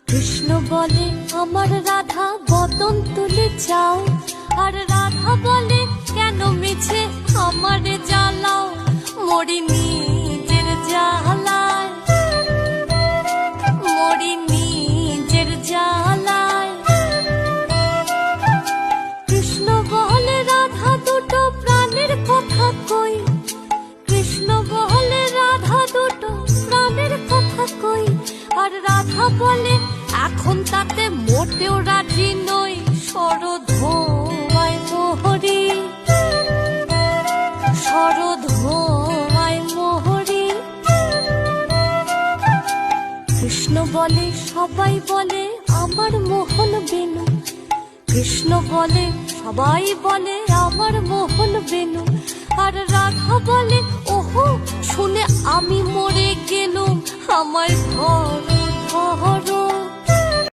কৃষ্ণ বলে আমার রাধা বদন তুলে যাও, আর রাধা বলে কেন মিছে আমারে জ্বালাও, মরি নিজের জ্বালায়, মরি নিজের জ্বালায়। কৃষ্ণ বলে রাধা দুটো প্রাণের কথা কই, কৃষ্ণ বলে রাধা দুটো প্রাণের কথা কই, আর রাধা বলে এখন তাতে মোটেও রাজি নই, শরধোয়ায় মোহরি, শরধোয়ায় মোহরি। কৃষ্ণ বলে সবাই বলে আমার মোহন বেনু, কৃষ্ণ বলে সবাই বলে আমার মোহন বেনু, আর রাধা বলে ওহো শুনে আমি মরে গেলুম, আমার ধর ধর